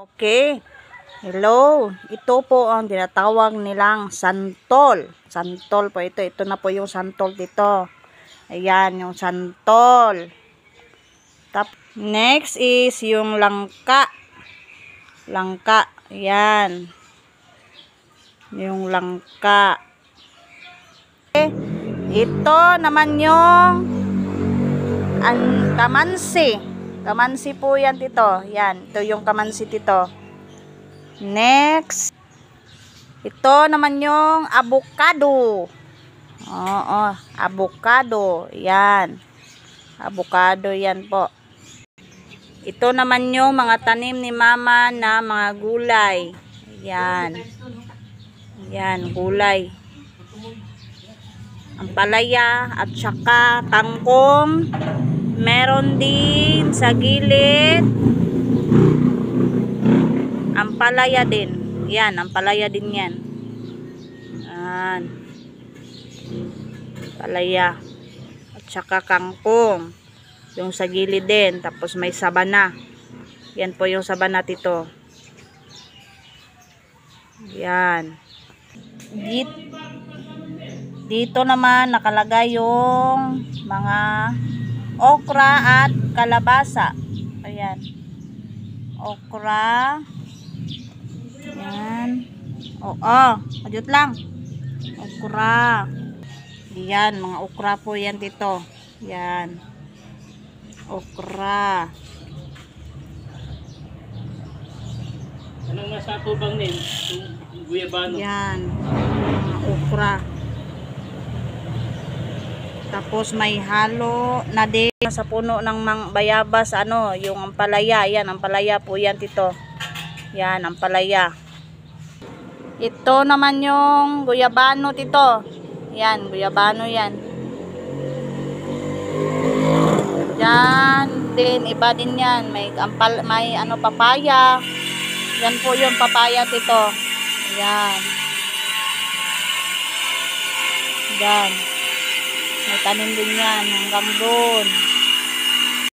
Okay. Hello. Ito po ang tinatawag nilang santol. Santol po ito. Ito na po yung santol dito. Ayan, yung santol. Next is yung langka. Langka. Ayan. Yung langka. Okay. Ito naman yung kamansi. Kamansi po yan, tito. Yan. Ito yung kamansi, tito. Next. Ito naman yung avocado. Oo. Avocado. Yan. Avocado yan po. Ito naman yung mga tanim ni mama na mga gulay. Yan. Yan. Gulay. Ampalaya at saka kangkong. Meron din sa gilid ampalaya din. Yan, ampalaya din yan. Yan. Ampalaya. At saka kangkong. Yung sa gilid din. Tapos may sabana. Yan po yung sabana, tito. Yan. Dito naman nakalagay yung mga okra at kalabasa. Ayan. Okra. Ayan. Oo. Adjut lang. Okra. Ayan. Mga okra po yan dito. Ayan. Okra. Anong nasa tubang nin? Guyabano. Ayan. Mga okra. Tapos may halo na din sa puno ng bayabas, ano, yung ampalaya. Yan, ampalaya po yan, tito. Yan, ampalaya. Ito naman yung guyabano, tito. Yan, guyabano yan. Yan din, iba din yan. May ano, papaya. Yan po yung papaya, tito. Yan. Yan. May tanim din yan hanggang doon.